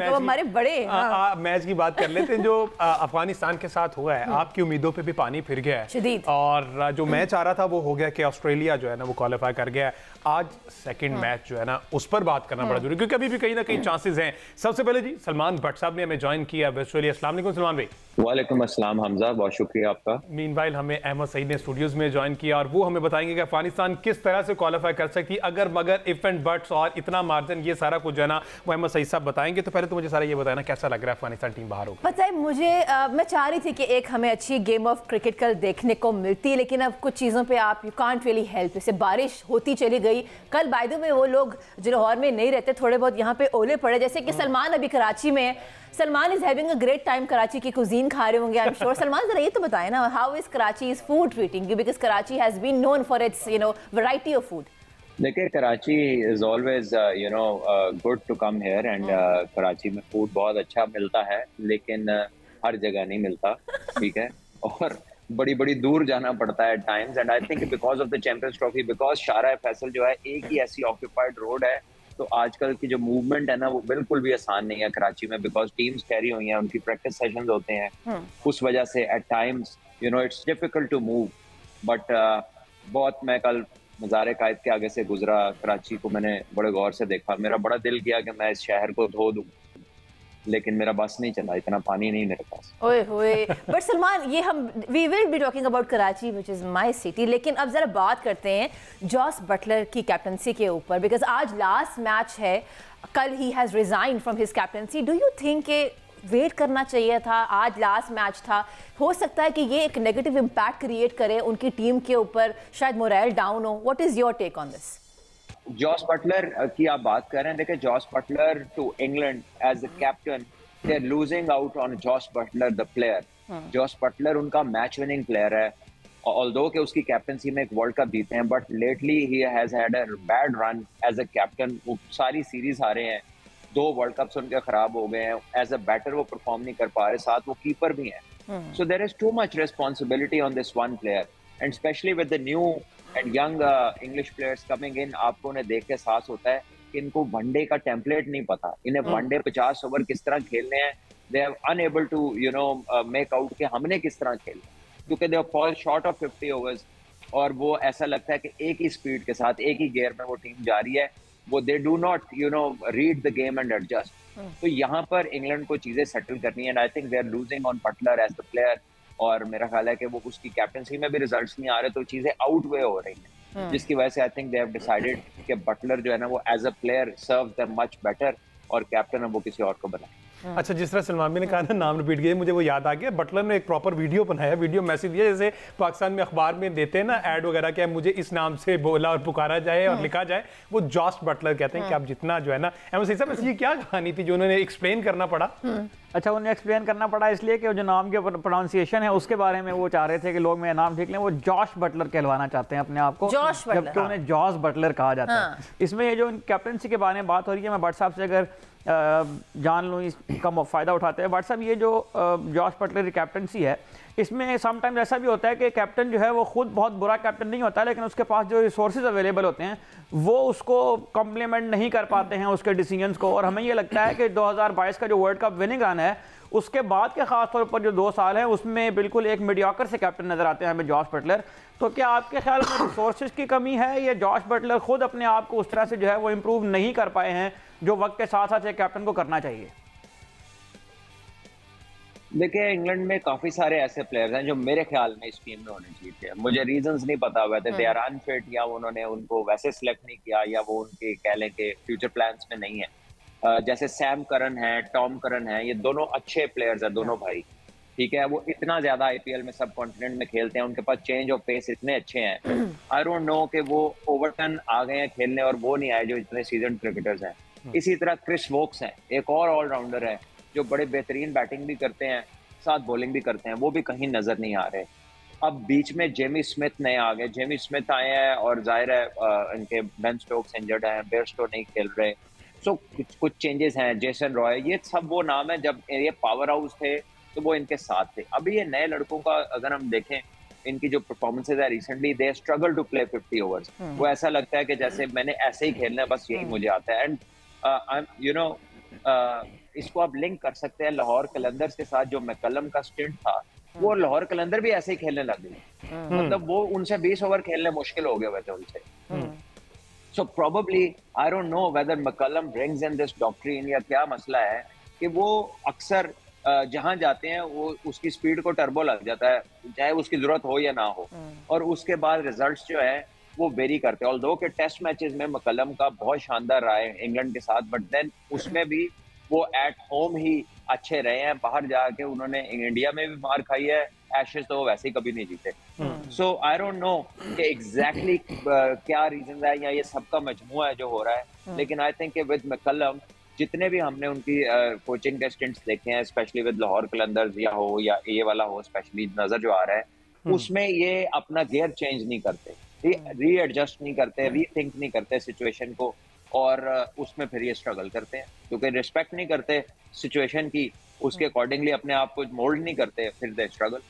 तो हमारे बड़े मैच की बात कर लेते हैं जो अफगानिस्तान के साथ हुआ है। आपकी उम्मीदों पे भी पानी फिर गया है शदीद, और जो मैच आ रहा था वो हो गया कि ऑस्ट्रेलिया जो है ना वो क्वालिफाई कर गया है। आज सेकंड मैच जो है ना उस पर बात करना बड़ा जरूरी, क्योंकि अभी भी कहीं ना कहीं चांसेस हैं। सबसे पहले जी सलमान भट्ट साहब ने हमें ज्वाइन किया वर्चुअली। अस्सलाम वालेकुम सलमान भाई। वालेकुम अस्सलाम हमजा, बहुत शुक्रिया आपका। मीनवाइल हमें अहमद सईद ने स्टूडियोज में ज्वाइन किया और वो हमें बताएंगे कि अफगानिस्तान किस तरह से क्वालिफाई कर सकती है अगर मगर इफ एंड बट्स और इतना मार्जिन, ये सारा कुछ जो है ना वो अहमद सईद साहब बताएंगे। तो पहले तो मुझे सारा ये बताना कैसा लग रहा है अफगानिस्तान टीम बाहर होगी। पता है मुझे मैं चाह रही थी कि एक हमें अच्छी गेम ऑफ क्रिकेट कल देखने को मिलती, लेकिन अब कुछ चीज़ों पे आप यू कांट रियली हेल्प। जैसे बारिश होती चली गई कल, बाय द वे वो लोग जो लाहौर में नहीं रहते, थोड़े बहुत यहाँ पे ओले पड़े। जैसे कि सलमान अभी कराची में है, Salman is having a great time, Karachi की कुजीन खा रहे होंगे आई एम श्योर। सलमान जरा ये तो बताएं ना, how is Karachi is food treating you, because Karachi has been known for its variety of food. देखिए Karachi is always good to come here and Karachi में फूड बहुत अच्छा मिलता है, लेकिन हर जगह नहीं मिलता, ठीक है, और बड़ी बड़ी दूर जाना पड़ता है times. And I think because of the champions trophy, because शारा फैसल जो है एक ही ऐसी ऑक्यूपाइड रोड है, तो आजकल की जो मूवमेंट है ना वो बिल्कुल भी आसान नहीं है कराची में, बिकॉज टीम्स ठहरी हुई हैं, उनकी प्रैक्टिस सेशंस होते हैं, उस वजह से at times it's difficult to move. But बहुत मैं कल मज़ार कायद के आगे से गुजरा, कराची को मैंने बड़े गौर से देखा, मेरा बड़ा दिल किया कि मैं इस शहर को धो दूं, लेकिन मेरा बस नहीं चला, इतना पानी नहीं मेरे पास। ओए होए। बट सलमान, ये हम we will be talking about Karachi which is my city, लेकिन अब जरा बात करते हैं जॉस बटलर की कैप्टनसी के ऊपर, बिकॉज आज लास्ट मैच है, कल he has resign from his captaincy. Do you think के वेट करना चाहिए था, आज लास्ट मैच था, हो सकता है कि ये एक नेगेटिव इम्पैक्ट क्रिएट करे उनकी टीम के ऊपर, शायद मोरल डाउन हो। What is your take on this? Jos Buttler की आप बात कर रहे हैं, देखिए Jos Buttler to England as a captain, they are losing out on Jos Buttler the player. Jos Buttler उनका मैच विनिंग प्लेयर है, ऑल्दो कि उसकी कैप्टनसी में एक वर्ल्ड कप जीते हैं, बट लेटली ही has had a bad run as a captain. वो सारी सीरीज हारे हैं, 2 वर्ल्ड कप्स उनके खराब हो गए हैं, एज अ बैटर वो परफॉर्म नहीं कर पा रहे, साथ वो कीपर भी हैं। So there is too much responsibility on this one player, and especially with the new and young English players coming in, आपको उन्हें देख के एहसास होता है कि इनको वनडे का टेम्पलेट नहीं पता, इन्हें वनडे 50 ओवर किस तरह खेलने हैं, they have unable to make out कि हमने किस तरह खेलना, क्योंकि they fall short of 50 overs, और वो ऐसा लगता है कि एक ही स्पीड के साथ एक ही गियर में वो टीम जा रही है, वो they do not read the game and adjust. तो यहाँ पर इंग्लैंड को चीजें सेटल करनी है, and I think they are losing on Buttler as the player, और मेरा ख्याल है कि वो उसकी कैप्टनसी में भी रिजल्ट्स नहीं आ रहे, तो चीजें आउटवे हो रही हैं, जिसकी वजह से I think they have decided कि बटलर जो है ना वो as a player serve them much better, और कैप्टन अब वो किसी और को बनाए। अच्छा, जिस तरह सलमान भी ने कहा ना नाम रिपीट किया, मुझे वो याद आ गया, बटलर ने एक प्रॉपर वीडियो बनाया, वीडियो मैसेज दिया, जैसे पाकिस्तान में अखबार में देते हैं ना ऐड वगैरह, कि मुझे इस नाम से बोला और पुकारा जाए और लिखा जाए, वो जॉस बटलर कहते हैं कि आप जितना जो है ना साहब, ये क्या कहानी थी जो उन्होंने एक्सप्लेन करना पड़ा? अच्छा, उन्हें एक्सप्लेन करना पड़ा इसलिए कि जो नाम के प्रोनाउंसिएशन है उसके बारे में वो चाह रहे थे कि लोग मेरा नाम ठीक लें, वो जॉश बटलर कहलवाना चाहते हैं अपने आप को, जबकि उन्हें जॉस बटलर कहा जाता है। इसमें ये जो कैप्टनसी के बारे में बात हो रही है, मैं भट्ट साहब से अगर जान लूँ इसका फ़ायदा उठाते हैं। भट्ट साहब, ये जो जॉस बटलर की कैप्टनसी है, इसमें समटाइम्स ऐसा भी होता है कि कैप्टन जो है वो खुद बहुत बुरा कैप्टन नहीं होता, लेकिन उसके पास जो रिसोर्सेज अवेलेबल होते हैं वो उसको कॉम्प्लीमेंट नहीं कर पाते हैं उसके डिसीजंस को, और हमें ये लगता है कि 2022 का जो वर्ल्ड कप विनिंग रन है उसके बाद के खास तौर पर जो 2 साल हैं उसमें बिल्कुल एक मीडियोकर से कैप्टन नजर आते हैं हमें जॉस बटलर। तो क्या आपके ख्याल में रिसोर्सेज की कमी है, या जॉस बटलर खुद अपने आप को उस तरह से जो है वो इम्प्रूव नहीं कर पाए हैं जो वक्त के साथ साथ एक कैप्टन को करना चाहिए? देखिए, इंग्लैंड में काफी सारे ऐसे प्लेयर्स हैं जो मेरे ख्याल में इस टीम में होने चाहिए थे। मुझे रीजंस नहीं पता वैसे दे आर अनफिट, या उन्होंने उनको वैसे सिलेक्ट नहीं किया, या वो उनके कह लें कि फ्यूचर प्लान्स में नहीं है। जैसे सैम करन है, टॉम करन है, ये दोनों अच्छे प्लेयर्स हैं, दोनों भाई, ठीक है, वो इतना ज्यादा आईपीएल में सब कॉन्टिनेंट में खेलते हैं, उनके पास चेंज ऑफ पेस इतने अच्छे हैं। आई डोंट नो कि वो ओवरटन आ गए हैं खेलने और वो नहीं आए जो इतने सीजन क्रिकेटर्स हैं। इसी तरह क्रिस वोक्स हैं, एक और ऑलराउंडर है जो बड़े बेहतरीन बैटिंग भी करते हैं, साथ बॉलिंग भी करते हैं, वो भी कहीं नजर नहीं आ रहे। अब बीच में जेमी स्मिथ नए आ गए, जेमी स्मिथ आए हैं, और जाहिर है इनके बेन स्टोक्स इंजर्ड हैं, बेयरस्टो नहीं खेल रहे, सो कुछ चेंजेस हैं। जेसन रॉय, ये सब वो नाम है, जब ये पावर हाउस थे तो वो इनके साथ थे। अभी ये नए लड़कों का अगर हम देखें, इनकी जो परफॉर्मेंसेज है recently, they struggle to play 50 overs. वो ऐसा लगता है कि जैसे मैंने ऐसे ही खेलना है, बस यही मुझे आता है। एंड इसको आप लिंक कर सकते हैं लाहौर कलंदर्स के साथ, जो मैकलम का स्टिंट था, वो लाहौर कलंदर भी ऐसे ही खेलने लग गए। मतलब वो उनसे 20 ओवर खेलने मुश्किल हो गए हुए थे उनसे। So probably I don't know whether McCullum brings in this doctrine या क्या मसला है कि वो अक्सर जहां जाते हैं वो उसकी स्पीड को टर्बो लग जाता है, चाहे उसकी जरूरत हो या ना हो, और उसके बाद रिजल्ट्स जो है वो वेरी करते हैं। ऑल्दो के टेस्ट मैचेस में मैकलम का बहुत शानदार रहा है इंग्लैंड के साथ, बट देन उसमें भी वो एट होम ही अच्छे रहे हैं। बाहर जाके उन्होंने इंडिया में भी मार खाई है, एशेज तो वैसे ही कभी नहीं जीते। सो आई डोंट नो कि एग्जैक्टली क्या रीजन है या ये सबका मजमुआ है जो हो रहा है, लेकिन आई थिंक विद मैकलम जितने भी हमने उनकी कोचिंग के स्टिंट्स देखे हैं, स्पेशली विद लाहौर कलंदर्स या हो या ये वाला हो, स्पेशली नजर जो आ रहा है उसमें ये अपना गियर चेंज नहीं करते, रीएडजस्ट नहीं करते, रीथिंक नहीं करते सिचुएशन को, और उसमें फिर ये स्ट्रगल करते हैं क्योंकि रिस्पेक्ट नहीं करते सिचुएशन की, उसके अकॉर्डिंगली अपने आप को मोल्ड नहीं करते, फिर दे स्ट्रगल।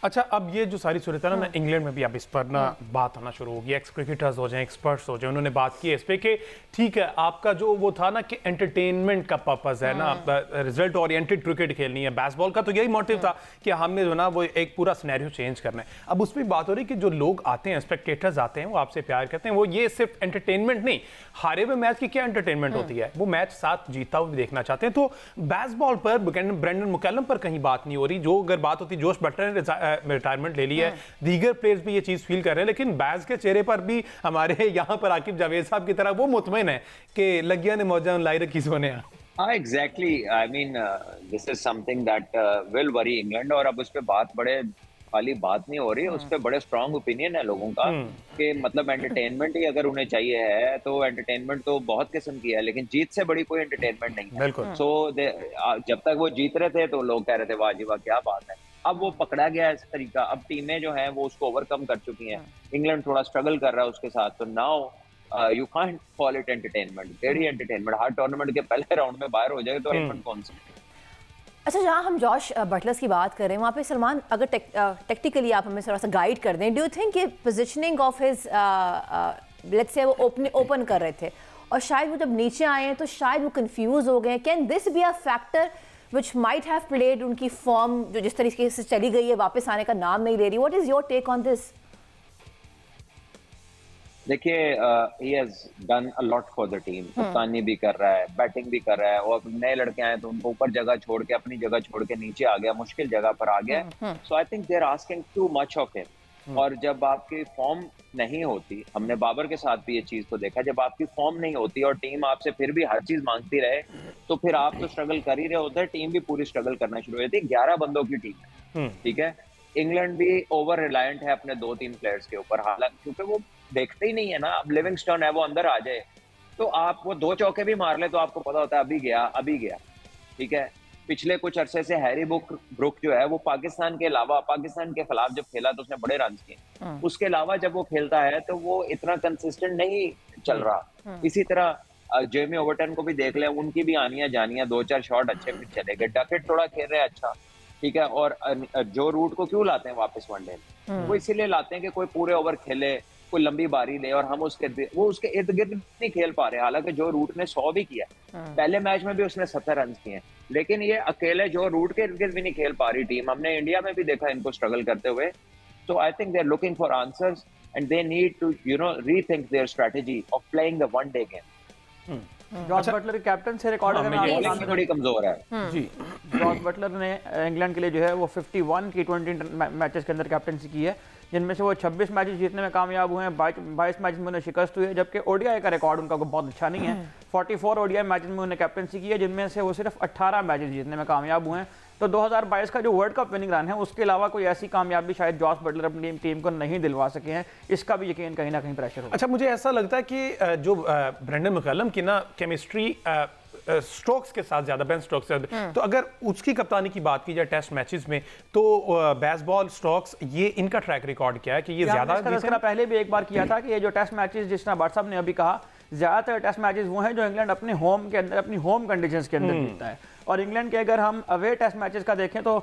अच्छा, अब ये जो सारी सूरत है ना, इंग्लैंड में भी अब इस पर ना बात आना शुरू होगी, एक्स क्रिकेटर्स हो जाएं, एक्सपर्ट्स हो जाएं, उन्होंने बात की है इस पे कि ठीक है आपका जो वो था ना कि एंटरटेनमेंट का पर्पस है ना, रिजल्ट ओरिएंटेड क्रिकेट खेलनी है, बेसबॉल का तो यही मोटिव था कि हमने जो ना वो एक पूरा सिनेरियो चेंज करना है। अब उस पर बात हो रही कि जो लोग आते हैं, स्पेक्टेटर्स आते हैं, वो आपसे प्यार करते हैं, वो ये सिर्फ एंटरटेनमेंट नहीं, हारे हुए मैच की क्या एंटरटेनमेंट होती है, वो मैच साथ जीता हुआ भी देखना चाहते हैं। तो बेसबॉल पर ब्रेंडन मैकलम पर कहीं बात नहीं हो रही, जो अगर बात होती जोश बटलर ने रिटायरमेंट ले ली है, दीगर प्लेयर्स भी ये चीज फील कर रहे हैं, लेकिन बैज के चेहरे पर भी हमारे यहाँ पर आकिब जावेद साहब की तरह वो मुतमईन है कि लगिया ने मौजा लाई रखी सोने। Exactly, I mean this is something that will worry England, और अब उस पर बात बड़े खाली बात नहीं हो रही है, उस पर बड़े स्ट्रॉन्ग ओपिनियन है लोगों का कि मतलब एंटरटेनमेंट ही अगर उन्हें चाहिए है तो एंटरटेनमेंट तो बहुत किस्म की है, लेकिन जीत से बड़ी कोई एंटरटेनमेंट नहीं है। सो जब तक वो जीत रहे थे तो लोग कह रहे थे वाह जी वाह क्या बात है, अब वो पकड़ा गया है इस तरीका, अब टीमें जो हैं वो उसको ओवरकम कर चुकी हैं, इंग्लैंड थोड़ा स्ट्रगल कर रहा है उसके साथ, तो now you can't call it entertainment, very entertainment. Her tournament के पहले राउंड में बाहर हो जाए तो एंटरटेनमेंट कौन सा। अच्छा, जहाँ हम जॉश बटलर्स की बात कर रहे हैं वहाँ पे सलमान, अगर टेक्निकली आप हमें थोड़ा सा गाइड कर दें, डू यू थिंक कि positioning of his let's say वो ओपन कर रहे थे और शायद वो जब नीचे आए हैं तो शायद वो कंफ्यूज हो गए, can this be a factor which might have played उनकी फॉर्म जो जिस तरीके से चली गई है, वापस आने का नाम नहीं ले रही? What is your take on this? देखिए, he has done a lot for the team, कप्तानी भी कर रहा है, बैटिंग भी कर रहा है, और नए लड़के आए तो उनको ऊपर जगह छोड़ के अपनी जगह छोड़ के नीचे आ गया, मुश्किल जगह पर आ गया। So I think they're asking too much of him। और जब आपकी फॉर्म नहीं होती, हमने बाबर के साथ भी ये चीज को देखा, जब आपकी फॉर्म नहीं होती और टीम आपसे फिर भी हर चीज मांगती रहे तो फिर आप तो स्ट्रगल कर ही रहे होते हैं, टीम भी पूरी स्ट्रगल करना शुरू हो जाती है। 11 बंदों की टीम है, ठीक है, इंग्लैंड भी ओवर रिलायंट है अपने 2-3 प्लेयर्स के ऊपर, हालांकि क्योंकि वो देखते ही नहीं है ना, अब लिविंगस्टन है वो अंदर आ जाए तो आप वो 2 चौके भी मार ले तो आपको पता होता है अभी गया, ठीक है। पिछले कुछ अरसे से हैरी ब्रुक जो है वो पाकिस्तान के अलावा, पाकिस्तान के खिलाफ जब खेला तो उसने बड़े रन किए, उसके अलावा जब वो खेलता है तो वो इतना कंसिस्टेंट नहीं चल रहा। इसी तरह जेमी ओवर्टन को भी देख लें, उनकी भी आनियां जानियां, 2-4 शॉट अच्छे पिच चले गए, डकेट थोड़ा खेल रहे हैं अच्छा, ठीक है। और जो रूट को क्यों लाते हैं वापस वनडे में, वो इसीलिए लाते हैं कि कोई पूरे ओवर खेले, कोई लंबी बारी ले, और हम वो उसके इर्द गिर्द नहीं खेल पा रहे। हालांकि जो रूट ने 100 भी किया, पहले मैच में भी उसने 70 रन किए, लेकिन ये अकेले जो रूट के इर्द गिर्द भी नहीं खेल पा रही टीम। हमने इंडिया में भी देखा इनको स्ट्रगल करते हुए। So I think they are looking for answers and they need to rethink their strategy of playing the one day game. Jos Buttler captain से रिकॉर्ड अगर थोड़ी कमजोर है जी, जॉस बटलर ने इंग्लैंड के लिए जो है वो 51 T20 मैचेस के अंदर कैप्टनसी की है, जिनमें से वो 26 मैचेस जीतने में कामयाब हुए हैं, 22 मैचेस में उन्हें शिकस्त हुई है, जबकि ओडीआई का रिकॉर्ड उनका बहुत अच्छा नहीं है। 44 ओडीआई मैचेस में उन्हें कैप्टनसी की है, जिनमें से वो सिर्फ 18 मैचेस जीतने में कामयाब हुए हैं। तो 2022 का जो वर्ल्ड कप विनिंग रन है उसके अलावा कोई ऐसी कामयाबी शायद जॉस बटलर अपनी टीम को नहीं दिलवा सके हैं, इसका भी यकीन कहीं ना कहीं प्रेशर होगा। अच्छा, मुझे ऐसा लगता है कि जो ब्रेंडन मैकलम की ना केमिस्ट्री स्ट्रोक्स के साथ ज्यादा, बेन स्ट्रोक्स से, तो अगर उसकी कप्तानी की बात की जाए टेस्ट मैचेस में, तो बेसबॉल, स्ट्रोक्स, ये इनका ट्रैक रिकॉर्ड क्या है कि ये ज्यादा पहले भी एक बार किया था कि ये जो टेस्ट मैचेस जिस तरह भाट साहब ने अभी कहा ज़्यादातर टेस्ट मैचेस वो हैं जो इंग्लैंड अपने होम के अंदर, अपनी होम कंडीशंस के अंदर जीतता है। और इंग्लैंड के अगर हम अवे टेस्ट मैचेस का देखें तो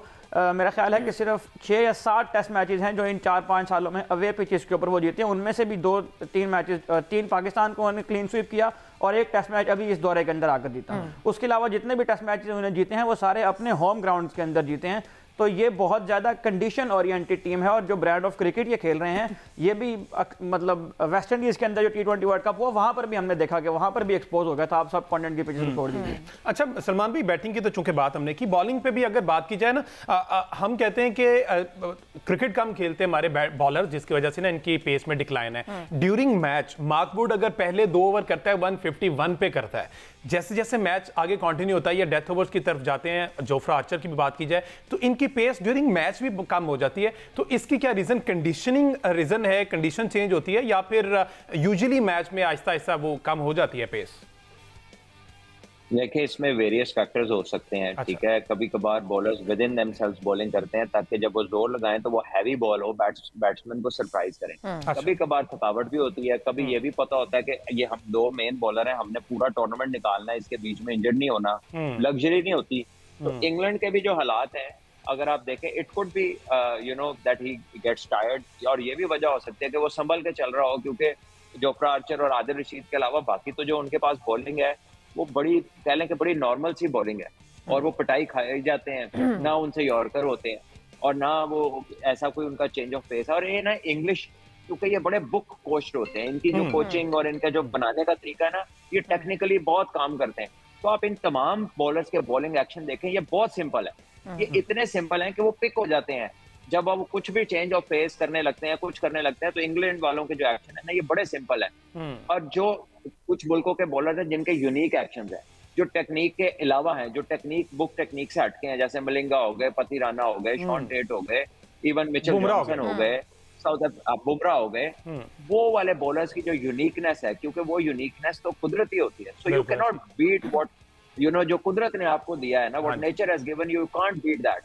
मेरा ख्याल है कि सिर्फ 6 या 7 टेस्ट मैचेस हैं जो इन 4-5 सालों में अवे पिचेस के ऊपर वो जीते हैं। उनमें से भी 2-3 मैचेस, 3 पाकिस्तान को उन्होंने क्लीन स्वीप किया और 1 टेस्ट मैच अभी इस दौरे के अंदर आकर जीता। उसके अलावा जितने भी टेस्ट मैचेस उन्होंने जीते हैं वो सारे अपने होम ग्राउंड के अंदर जीते हैं। तो ये बहुत ज़्यादा कंडीशन ओरिएंटेड टीम है और जो ब्रांड ऑफ क्रिकेट ये खेल रहे हैं ये भी मतलब वेस्ट इंडीज़ के अंदर जो T20 वर्ल्ड कप हुआ वहाँ पर भी हमने देखा कि वहाँ पर भी एक्सपोज हो गया था। आप सब कॉन्टेंट की पिचेस छोड़ दीजिए। अच्छा सलमान भाई, बैटिंग की तो चूंकि बात हमने की, बॉलिंग पे भी अगर बात की जाए ना, हम कहते हैं कि क्रिकेट कम खेलते हैं हमारे बॉलर, जिसकी वजह से ना इनकी पेस में डिक्लाइन है। ड्यूरिंग मैच मार्क वुड अगर पहले 2 ओवर करता है 151 पे करता है, जैसे जैसे मैच आगे कंटिन्यू होता है या डेथ ओवर्स की तरफ जाते हैं, जोफ्रा आर्चर की भी बात की जाए तो इनकी पेस ड्यूरिंग मैच भी कम हो जाती है। तो इसकी क्या रीजन, कंडीशनिंग रीजन है, कंडीशन चेंज होती है, या फिर यूजुअली मैच में आहिस्ता आहिस्ता वो कम हो जाती है पेस? देखिए इसमें वेरियस फैक्टर्स हो सकते हैं। अच्छा। ठीक है, कभी कभार bowlers with in themselves bowling करते हैं ताकि जब वो जोर लगाएं तो वो हैवी बॉल हो, बैट्समैन को सरप्राइज करें। कभी कभार थकावट भी होती है, कभी ये भी पता होता है कि ये हम 2 मेन बॉलर हैं, हमने पूरा टूर्नामेंट निकालना है, इसके बीच में इंजर्ड नहीं होना, लग्जरी नहीं होती। तो इंग्लैंड के भी जो हालात हैं अगर आप देखें, it could be you know that he gets tired, और ये भी वजह हो सकती है कि वो संभल के चल रहा हो, क्योंकि जोफ्रा आर्चर और आदिल रशीद के अलावा बाकी तो जो उनके पास बॉलिंग है वो बड़ी, कह लें कि बड़ी नॉर्मल सी बॉलिंग है और वो पिटाई खाए जाते हैं, ना उनसे यॉर्कर होते हैं और ना वो ऐसा कोई उनका चेंज ऑफ पेस है। और ये ना इंग्लिश, क्योंकि ये बड़े बुक कोच्ड होते हैं, इनकी जो कोचिंग और इनका जो बनाने का तरीका है ना, ये टेक्निकली बहुत काम करते हैं। तो आप इन तमाम बॉलर्स के बॉलिंग एक्शन देखें, ये बहुत सिंपल है, ये इतने सिंपल हैं कि वो पिक हो जाते हैं जब अब कुछ भी चेंज ऑफ पेस करने लगते हैं, कुछ करने लगते हैं। तो इंग्लैंड वालों के जो एक्शन है ना, ये बड़े सिंपल है। और जो कुछ मुल्कों के बॉलर हैं जिनके यूनिक एक्शंस हैं, जो टेक्निक के अलावा हैं, जो टेक्निक बुक टेक्निक से हटके हैं, जैसे मलिंगा हो गए, पति राना हो गए, शॉन टेट हो गए, इवन मिचेल जॉनसन हो गए, बुमराह हो गए, वो वाले बॉलर्स की जो यूनिकनेस है, क्योंकि वो यूनिकनेस तो कुदरती होती है। So you can not beat what you know, जो कुदरत ने आपको दिया है ना, what nature has given you, can't beat that.